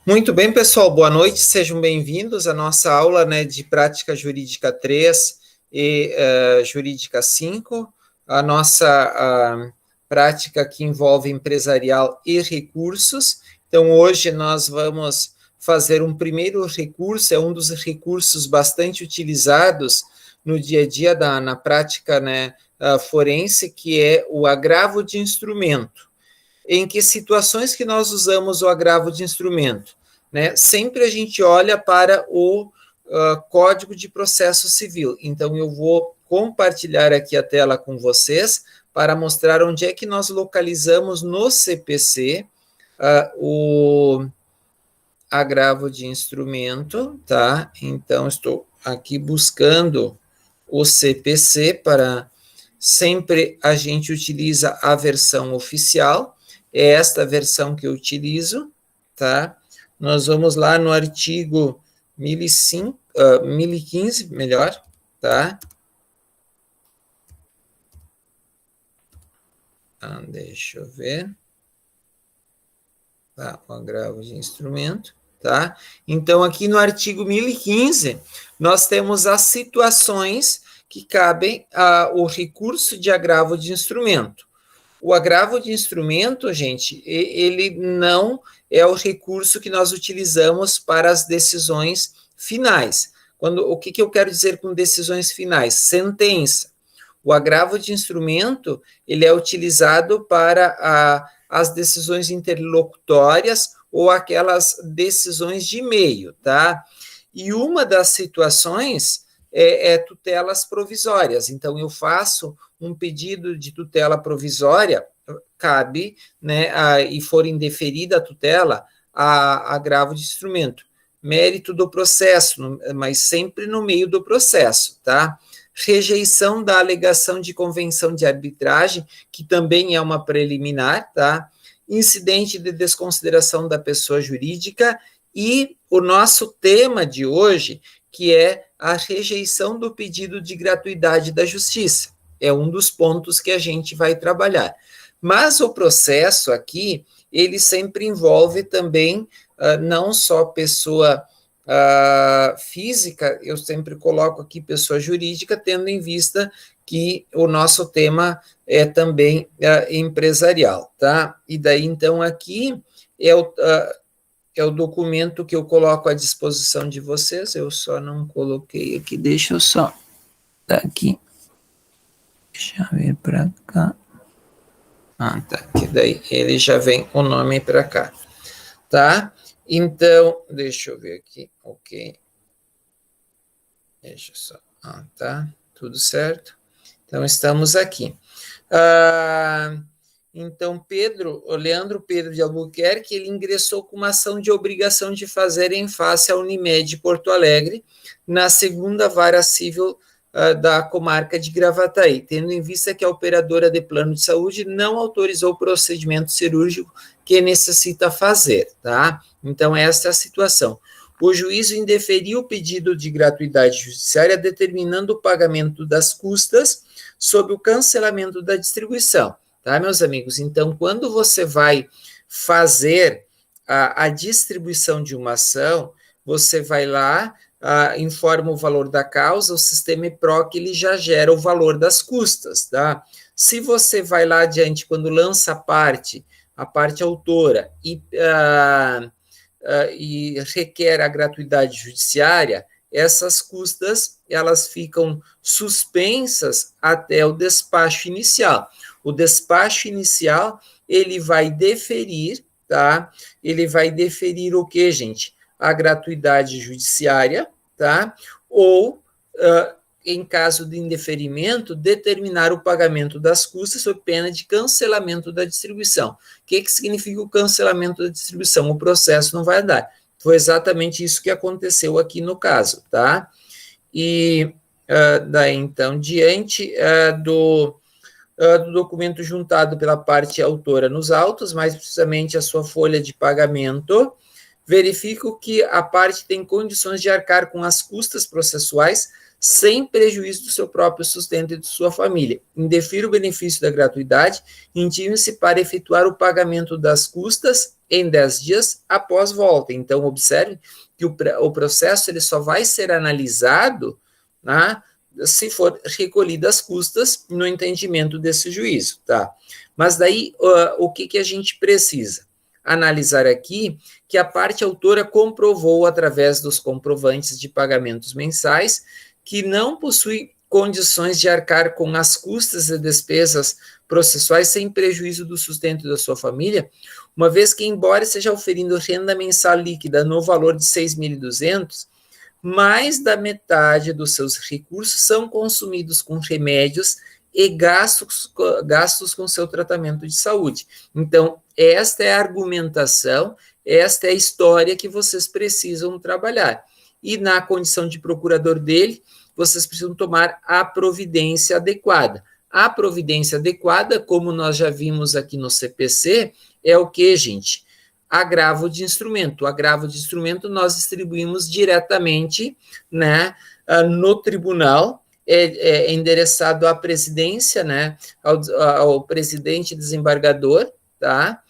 Muito bem, pessoal, boa noite, sejam bem-vindos à nossa aula, de Prática Jurídica 3 e Jurídica 5, a nossa prática que envolve empresarial e recursos. Então, hoje nós vamos fazer um primeiro recurso, é um dos recursos bastante utilizados no dia a dia na prática forense, que é o agravo de instrumento. Em que situações que nós usamos o agravo de instrumento? Sempre a gente olha para o Código de Processo Civil. Então, eu vou compartilhar aqui a tela com vocês para mostrar onde é que nós localizamos no CPC o agravo de instrumento, tá? Então, estou aqui buscando o CPC para... Sempre a gente utiliza a versão oficial, é esta versão que eu utilizo, tá? Nós vamos lá no artigo 1015, melhor, tá? Deixa eu ver. Tá, o agravo de instrumento, tá? Então, aqui no artigo 1015, nós temos as situações que cabem ao recurso de agravo de instrumento. O agravo de instrumento, gente, ele não é o recurso que nós utilizamos para as decisões finais. O que eu quero dizer com decisões finais? Sentença. O agravo de instrumento, ele é utilizado para as decisões interlocutórias ou aquelas decisões de meio, tá? E uma das situações é tutelas provisórias. Então, eu faço um pedido de tutela provisória, cabe, e for indeferida a tutela, a agravo de instrumento. Mérito do processo, mas sempre no meio do processo, tá? Rejeição da alegação de convenção de arbitragem, que também é uma preliminar, tá? Incidente de desconsideração da pessoa jurídica e o nosso tema de hoje, que é a rejeição do pedido de gratuidade da justiça. É um dos pontos que a gente vai trabalhar. Mas o processo aqui, ele sempre envolve também não só pessoa física, eu sempre coloco aqui pessoa jurídica, tendo em vista que o nosso tema é também empresarial, tá? E daí, então, aqui é o documento que eu coloco à disposição de vocês, eu só não coloquei aqui, deixa eu só dar aqui, deixa eu ver para cá, tá, que daí ele já vem o nome para cá, tá? Então, deixa eu ver aqui, ok, deixa eu só, tá, tudo certo, então estamos aqui. Então, Leandro Pedro de Albuquerque, ele ingressou com uma ação de obrigação de fazer em face à Unimed Porto Alegre, na segunda vara civil da comarca de Gravataí, tendo em vista que a operadora de plano de saúde não autorizou o procedimento cirúrgico que necessita fazer, tá? Então, essa é a situação. O juízo indeferiu o pedido de gratuidade judiciária, determinando o pagamento das custas sob o cancelamento da distribuição. Tá, meus amigos? Então, quando você vai fazer a distribuição de uma ação, você vai lá, informa o valor da causa, o sistema EPROC, ele já gera o valor das custas, tá? Se você vai lá adiante, quando lança a parte autora, e requer a gratuidade judiciária, essas custas, elas ficam suspensas até o despacho inicial. O despacho inicial, ele vai deferir, tá? Ele vai deferir o quê, gente? A gratuidade judiciária, tá? Ou, em caso de indeferimento, determinar o pagamento das custas sob pena de cancelamento da distribuição. O que significa o cancelamento da distribuição? O processo não vai andar. Foi exatamente isso que aconteceu aqui no caso, tá? E daí, então, diante do documento juntado pela parte autora nos autos, mais precisamente a sua folha de pagamento, verifico que a parte tem condições de arcar com as custas processuais sem prejuízo do seu próprio sustento e de sua família. Indefira o benefício da gratuidade, intime-se para efetuar o pagamento das custas em 10 dias após volta. Então, observe que o processo ele só vai ser analisado, né, se for recolhidas as custas no entendimento desse juízo, tá? Mas daí, o que a gente precisa? Analisar aqui que a parte autora comprovou, através dos comprovantes de pagamentos mensais, que não possui condições de arcar com as custas e despesas processuais sem prejuízo do sustento da sua família, uma vez que, embora esteja oferindo renda mensal líquida no valor de 6.200, mais da metade dos seus recursos são consumidos com remédios e gastos com seu tratamento de saúde. Então, esta é a argumentação, esta é a história que vocês precisam trabalhar. E na condição de procurador dele, vocês precisam tomar a providência adequada. A providência adequada, como nós já vimos aqui no CPC, é o que, gente? Agravo de instrumento. O agravo de instrumento nós distribuímos diretamente, né, no tribunal, é endereçado à presidência, né, ao presidente desembargador, tá?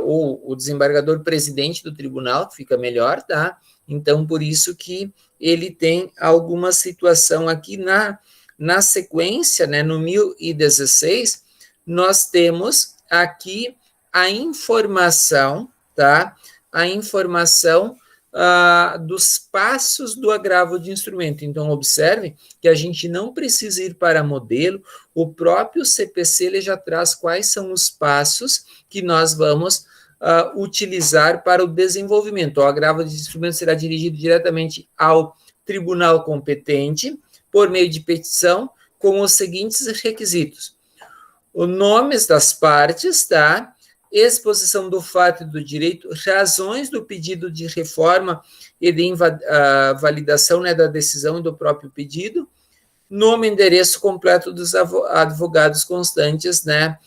Ou o desembargador presidente do tribunal, que fica melhor, tá? Então, por isso que ele tem alguma situação aqui na sequência, né, no 1016, nós temos aqui a informação, tá? A informação dos passos do agravo de instrumento. Então, observe que a gente não precisa ir para modelo, o próprio CPC ele já traz quais são os passos que nós vamos utilizar para o desenvolvimento. O agravo de instrumento será dirigido diretamente ao tribunal competente, por meio de petição, com os seguintes requisitos: os nomes das partes, tá? Exposição do fato e do direito, razões do pedido de reforma e de validação, né, da decisão e do próprio pedido, nome e endereço completo dos advogados constantes, né,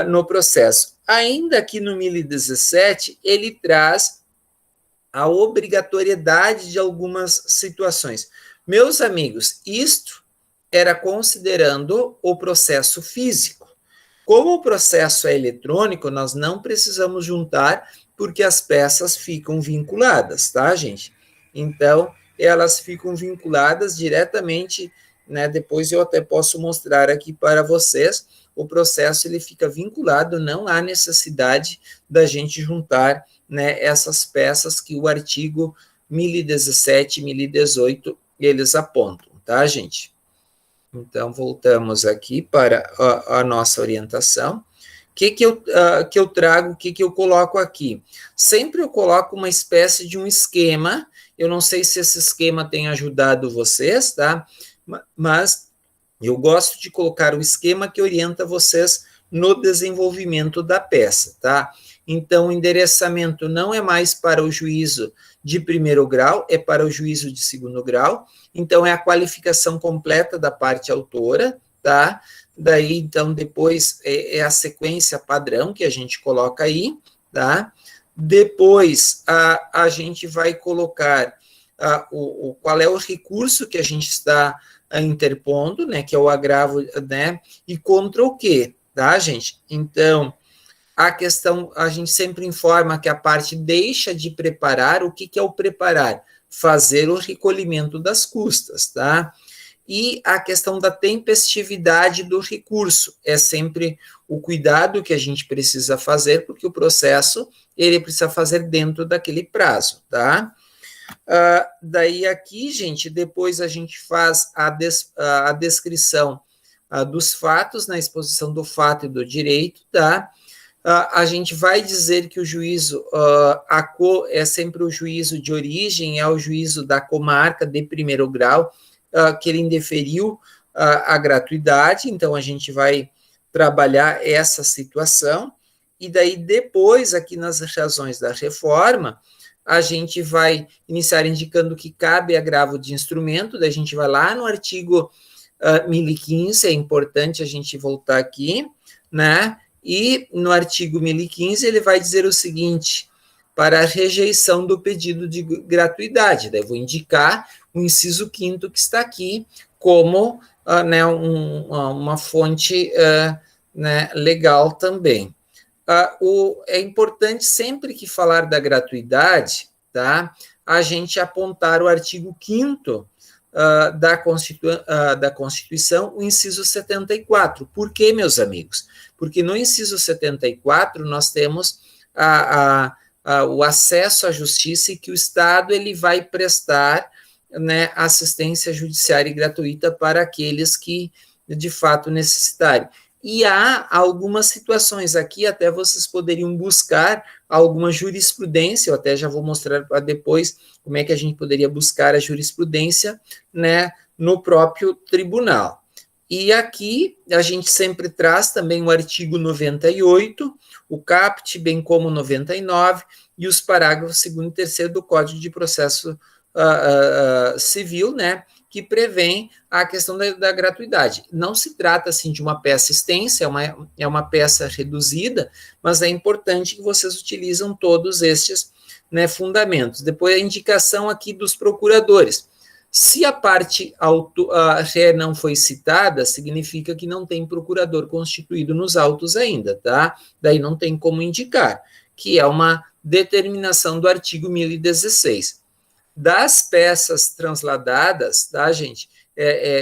no processo. Ainda aqui no 1017, ele traz a obrigatoriedade de algumas situações. Meus amigos, isto era considerando o processo físico. Como o processo é eletrônico, nós não precisamos juntar, porque as peças ficam vinculadas, tá, gente? Então, elas ficam vinculadas diretamente, né? Depois eu até posso mostrar aqui para vocês, o processo ele fica vinculado, não há necessidade da gente juntar, né, essas peças que o artigo 1017 e 1018 eles apontam, tá, gente? Então, voltamos aqui para a nossa orientação. O que eu trago, o que eu coloco aqui? Sempre eu coloco uma espécie de um esquema, eu não sei se esse esquema tem ajudado vocês, tá? Mas eu gosto de colocar o esquema que orienta vocês no desenvolvimento da peça, tá? Então, o endereçamento não é mais para o juízo de primeiro grau, é para o juízo de segundo grau. Então, é a qualificação completa da parte autora, tá? Daí, então, depois é a sequência padrão que a gente coloca aí, tá? Depois, a gente vai colocar qual é o recurso que a gente está interpondo, né? Que é o agravo, né? E contra o quê, tá, gente? Então, a questão, a gente sempre informa que a parte deixa de preparar. O que é o preparar? Fazer o recolhimento das custas, tá? E a questão da tempestividade do recurso é sempre o cuidado que a gente precisa fazer, porque o processo, ele precisa fazer dentro daquele prazo, tá? Daí aqui, gente, depois a gente faz a descrição dos fatos, na exposição do fato e do direito, tá? A gente vai dizer que o juízo é sempre o juízo de origem, é o juízo da comarca de primeiro grau, que ele indeferiu a gratuidade. Então, a gente vai trabalhar essa situação, e daí depois, aqui nas razões da reforma, a gente vai iniciar indicando que cabe agravo de instrumento. Daí a gente vai lá no artigo 1015, é importante a gente voltar aqui, né? E no artigo 1015 ele vai dizer o seguinte: para a rejeição do pedido de gratuidade. Daí eu vou indicar o inciso 5º que está aqui como né, uma fonte né, legal também. É importante sempre que falar da gratuidade, tá, a gente apontar o artigo 5º da Constituição, o inciso 74. Por quê, meus amigos? Porque no inciso 74 nós temos o acesso à justiça e que o Estado ele vai prestar, né, assistência judiciária gratuita para aqueles que de fato necessitarem. E há algumas situações aqui, até vocês poderiam buscar alguma jurisprudência, eu até já vou mostrar depois como é que a gente poderia buscar a jurisprudência, né, no próprio tribunal. E aqui a gente sempre traz também o artigo 98, o caput, bem como 99, e os parágrafos 2º e 3º do Código de Processo Civil, né, que prevêem a questão da gratuidade. Não se trata, assim, de uma peça extensa, é uma peça reduzida, mas é importante que vocês utilizem todos estes, né, fundamentos. Depois, a indicação aqui dos procuradores. Se a parte ré não foi citada, significa que não tem procurador constituído nos autos ainda, tá? Daí não tem como indicar, que é uma determinação do artigo 1016. Das peças transladadas, tá, gente?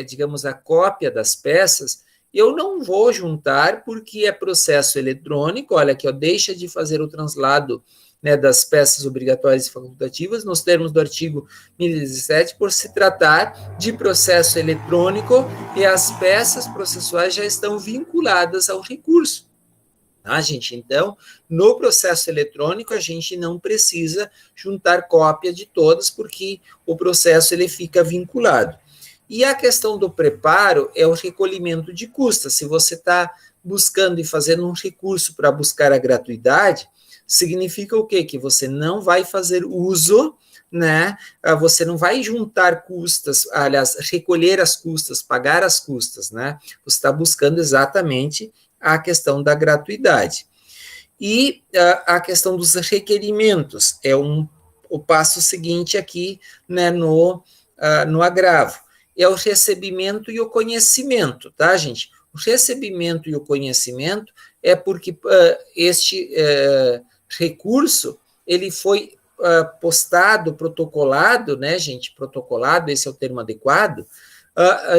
Digamos, a cópia das peças, eu não vou juntar porque é processo eletrônico, olha aqui, ó, deixa de fazer o translado, né, das peças obrigatórias e facultativas, nos termos do artigo 1017, por se tratar de processo eletrônico e as peças processuais já estão vinculadas ao recurso. Tá, gente? Então, no processo eletrônico, a gente não precisa juntar cópia de todas, porque o processo ele fica vinculado. E a questão do preparo é o recolhimento de custas. Se você está buscando e fazendo um recurso para buscar a gratuidade, significa o quê? Que você não vai fazer uso, né? Você não vai juntar custas, aliás, recolher as custas, pagar as custas, né? Você está buscando exatamente a questão da gratuidade. E a questão dos requerimentos é o passo seguinte aqui, né, no agravo. É o recebimento e o conhecimento, tá, gente? O recebimento e o conhecimento é porque este recurso, ele foi postado, protocolado, né, gente? Protocolado, esse é o termo adequado,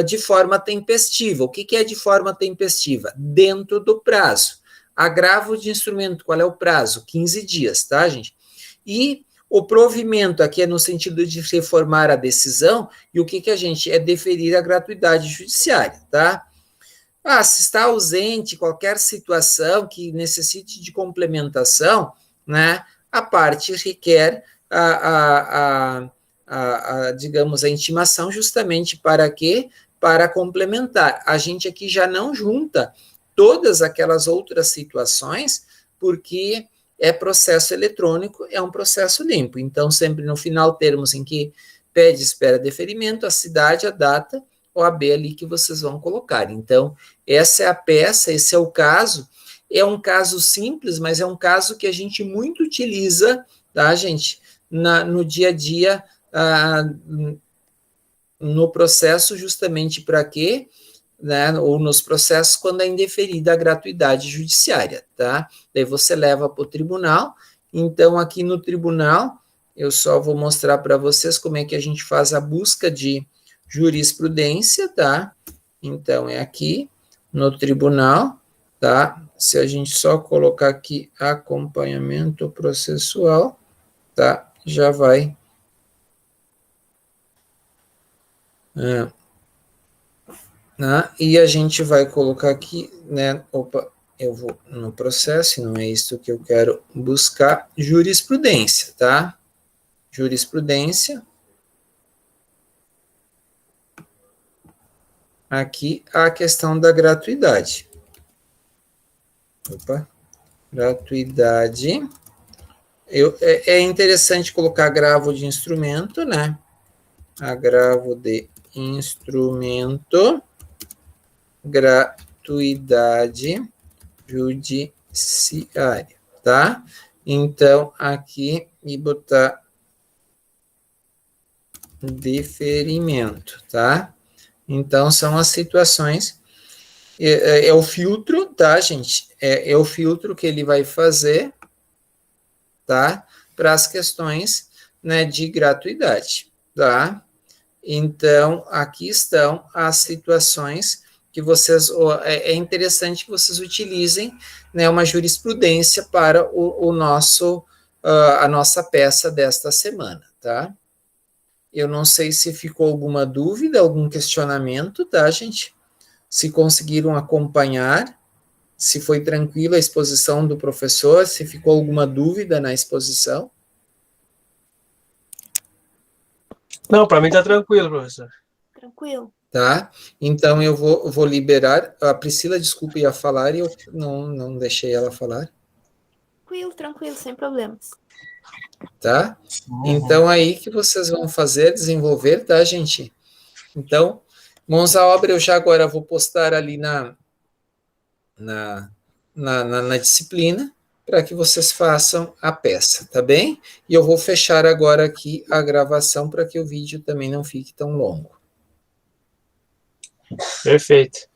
de forma tempestiva. O que é de forma tempestiva? Dentro do prazo. Agravo de instrumento, qual é o prazo? 15 dias, tá, gente? E o provimento, aqui é no sentido de reformar a decisão, e o que a gente é deferir a gratuidade judiciária, tá? Se está ausente qualquer situação que necessite de complementação, né, a parte requer digamos, a intimação justamente para quê? Para complementar. A gente aqui já não junta todas aquelas outras situações, porque é processo eletrônico, é um processo limpo. Então, sempre no final, termos em que pede, espera, deferimento, a cidade, a data, OAB ali que vocês vão colocar. Então, essa é a peça, esse é o caso. É um caso simples, mas é um caso que a gente muito utiliza, tá, gente? No dia a dia, no processo, justamente para quê? Né, ou nos processos, quando é indeferida a gratuidade judiciária, tá? Daí você leva para o tribunal. Então, aqui no tribunal, eu só vou mostrar para vocês como é que a gente faz a busca de jurisprudência, tá? Então, é aqui no tribunal, tá? Se a gente só colocar aqui acompanhamento processual, tá? Já vai. E a gente vai colocar aqui, né? Opa, eu vou no processo, não é isso que eu quero buscar. Jurisprudência, tá? Jurisprudência. Aqui a questão da gratuidade. Opa, gratuidade. É interessante colocar agravo de instrumento, né? Agravo de instrumento, gratuidade judiciária, tá? Então, aqui, e botar deferimento, tá? Então, são as situações, é o filtro, tá, gente? É o filtro que ele vai fazer, tá? Para as questões, né, de gratuidade, tá? Então, aqui estão as situações que vocês, é interessante que vocês utilizem, né, uma jurisprudência para o nosso, a nossa peça desta semana, tá? Eu não sei se ficou alguma dúvida, algum questionamento, tá, gente? Se conseguiram acompanhar, se foi tranquila a exposição do professor, se ficou alguma dúvida na exposição. Não, para mim tá tranquilo, professor. Tranquilo. Tá? Então eu vou liberar. A Priscila, desculpa, ia falar e eu não deixei ela falar. Tranquilo, sem problemas. Tá? Então aí que vocês vão fazer, desenvolver, tá, gente? Então, mãos à obra, eu já agora vou postar ali na disciplina para que vocês façam a peça, tá bem? E eu vou fechar agora aqui a gravação para que o vídeo também não fique tão longo. Perfeito.